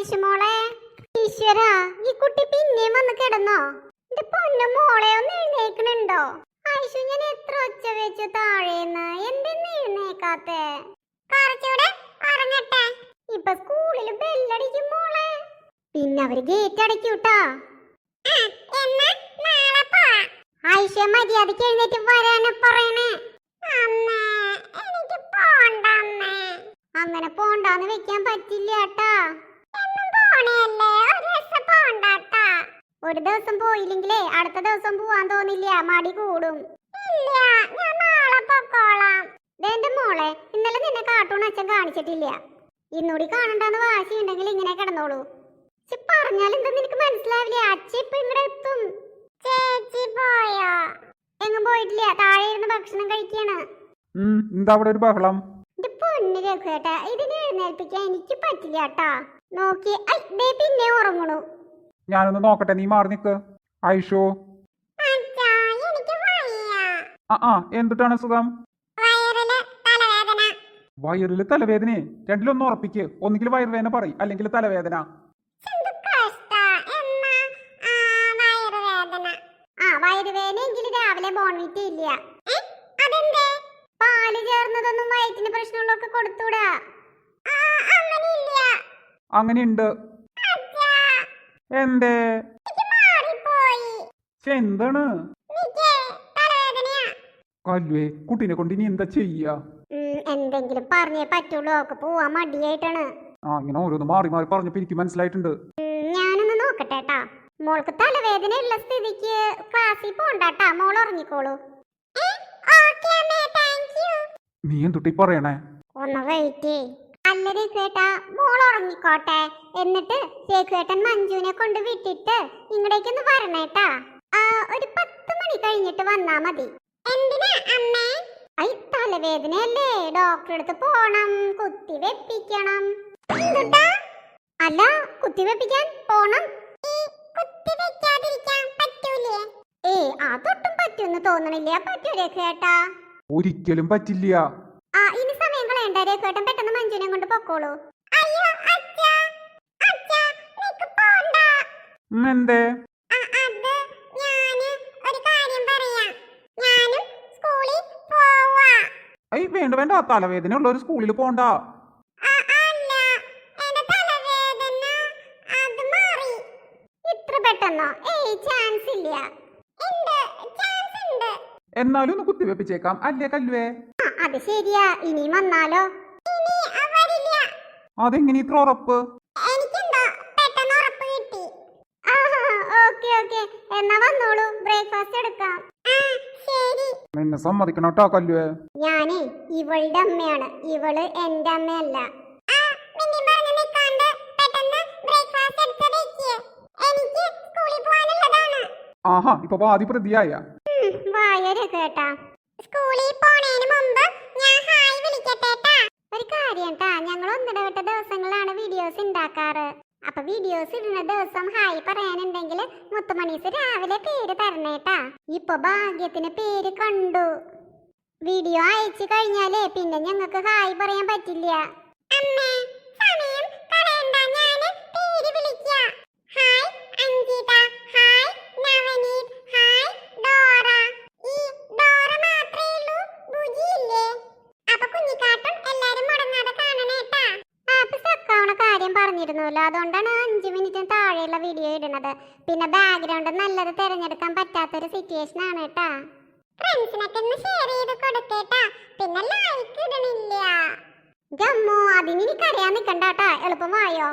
ആയിഷമോളെ, ഈശ്വര, ഈ കുട്ടി പിന്നെയും വന്ന് കിടന്നോ? എന്റെ പൊന്നു മോളെ, ഒന്ന് എഴുന്നേക്കണുണ്ടോ? ആയിഷു, ഞാൻ എത്ര ഒച്ച വെച്ചു താഴേന്ന്, എന്തെന്ന് എഴുന്നേക്കാത്തെ? കുറച്ചുകൂടെ ഉറങ്ങട്ടെ. ഇപ്പൊ സ്കൂളില് ബെല്ലടിക്കും മോളെ, പിന്നെ അവര് ഗേറ്റ് അടയ്ക്കൂട്ടാ. ആയിഷ, മര്യാദക്ക് എഴുന്നേറ്റ് വരാനാ പറയണേ. അങ്ങനെ പോണ്ടാന്ന് വെക്കാൻ പറ്റില്ല ട്ടാ. ഒരു ദിവസം പോയില്ലെങ്കിലേ അടുത്ത ദിവസം പോവാൻ തോന്നില്ല, മടി കൂടും. എന്റെ മോളെ, ഇന്നലെ നിന്നെ കാർട്ടൂൺ അച്ഛൻ കാണിച്ചിട്ടില്ല. ഇന്നൂടി കാണണ്ടെന്ന് വാശിയുണ്ടെങ്കിൽ ഇങ്ങനെ കിടന്നോളൂ. പറഞ്ഞാൽ എന്താ നിനക്ക് മനസ്സിലാവില്ല. അച്ഛൻ ഇപ്പൊ ഇവിടെ എത്തും. ചേച്ചി പോയോ? എങ്ങും പോയിട്ടില്ല, താഴെ ഇരുന്ന് ഭക്ഷണം കഴിക്കാണ്. എന്താ അവിടെ ഒരു ബഹളം? പൊന്നു രഘുവേട്ടാ, ഇതിനെ എഴുന്നേൽപ്പിക്കാൻ എനിക്ക് പറ്റില്ല കേട്ടാ. നോക്കി പിന്നെ ഉറങ്ങണു. ഞാനൊന്ന് നോക്കട്ടെ, നീ മാറി നിക്ക്. ആയിഷോ, എന്തിട്ടാണ് സുഖം? വയറില് തലവേദന. രണ്ടിലൊന്നും ഉറപ്പിക്ക്. ഒന്നുകിൽ വയറുവേദന പറയും, അല്ലെങ്കിൽ തലവേദന. വയറുവേദന രാവിലെ ബോൺവിറ്റ് ഇല്ല. പാല് ചേർന്നതൊന്നും വയറ്റിന് പ്രശ്നമുള്ളൊക്കെ കൊടുത്തൂടാ. അങ്ങനെയുണ്ട്. എന്തേ? എന്താണ് കല്ലുവേ? കുട്ടീനെ കൊണ്ട് ഇനി എന്താ ചെയ്യാ? എന്തെങ്കിലും പറഞ്ഞേ പറ്റുള്ളൂ. ഒക്കെ പോവാൻ മടിയായിട്ടാണ്. ഇങ്ങനെ ഓരോന്ന് മാറി മാറി പറഞ്ഞപ്പോ എനിക്ക് മനസ്സിലായിട്ടുണ്ട്. ഞാനൊന്ന് നോക്കട്ടെ. മോൾക്ക് തലവേദന ഉള്ള സ്ഥിതിക്ക് ക്ലാസ്സിൽ പോണ്ടാട്ടാ. മോൾ ഉറങ്ങിക്കോളൂ. നീ എന്തുട്ടി പറയണേ? ഒന്ന് വെയിറ്റ്. അല്ല രഘുവേട്ടാ, മോൾ ഉറങ്ങിക്കോട്ടെ. എന്നിട്ട് രഘുവേട്ടൻ മഞ്ജുവിനെ കൊണ്ട് വിട്ടിട്ട് ഇങ്ങടേക്കൊന്ന് വരണേട്ടാ. ഒരു 10 മണി കഴിഞ്ഞിട്ട് വന്നാ മതി. എന്തിനാ അമ്മേ? തലവേദനയല്ലേ, ഡോക്ടറെ അടുത്ത് പോണം, കുത്തി വെപ്പിക്കണം. അല്ല, കുത്തി വെപ്പിക്കാൻ പോണം. അതൊട്ടും പറ്റൂന്ന് തോന്നണില്ല. പറ്റൂ രഘുവേട്ടാ? ഒരിക്കലും പറ്റില്ല. ഇനി സമയം കളയണ്ട രഘുവേട്ടൻ, പെട്ടെന്ന് മഞ്ജുവിനെ കൊണ്ട് പൊക്കോളൂ. എന്തേ? വേണ്ട വേണ്ട, തലവേദന ഉള്ള ഒരു സ്കൂളിൽ പോണ്ട. ഇത്ര പെട്ടെന്നോ? ചാൻസ് ഇല്ല. എന്നാലും ഒന്ന് കുത്തിവെപ്പിച്ചേക്കാം, അല്ലേ കല്ലുവേ? അത് ശരിയാ. ഇനി വന്നാലോ? അതെങ്ങനെ ഇത്ര ഉറപ്പ്? എന്നാ വന്നോളൂ, ബ്രേക്ക്ഫാസ്റ്റ് എടുക്കാം. നിന്നെ സമ്മതിക്കണോട്ടോ കല്ലുവേ. ഞാനേ ഇവളുടെ അമ്മയാണ്, ഇവള് എന്റെ അമ്മയല്ല. ഇപ്പൊ വാദി പ്രതിയായ കേട്ടാ. സ്കൂളിൽ പോണേന് മുമ്പ് ഞാൻ ഹായ് വിളിക്കട്ടെ. ഒരു കാര്യം ട്ടാ, ഞങ്ങൾ ഒന്നിടവിട്ട ദിവസങ്ങളാണ് വീഡിയോസ് ഉണ്ടാക്കാറ്. അപ്പൊ വീഡിയോസ് ഇടുന്ന ദിവസം ഹായ് പറയാനുണ്ടെങ്കിൽ മുത്തുമണീസ് രാവിലെ പേര് തരണേട്ടാ. ഇപ്പൊ ഭാഗ്യത്തിന് പേര് കണ്ടു. വീഡിയോ അയച്ചു കഴിഞ്ഞാലേ പിന്നെ ഞങ്ങൾക്ക് ഹായ് പറയാൻ പറ്റില്ല. അതുകൊണ്ടാണ് 5 മിനിറ്റിന് താഴെയുള്ള വീഡിയോ ഇടുന്നത്. പിന്നെ ബാക്ക്ഗ്രൗണ്ട് നല്ലത് തിരഞ്ഞെടുക്കാൻ പറ്റാത്തൊരു സിറ്റുവേഷൻ ആണ് കേട്ടാ. ഫ്രണ്ട്സിനൊക്കെ ഒന്ന് ഷെയർ ചെയ്ത് കൊടുക്കേട്ടാ. പിന്നെ ലൈക്ക് ഇടണില്ല. ജമ്മു, അതിന് എനിക്കറിയാൻ നിൽക്കണ്ടാട്ടാ. എളുപ്പം വായോ.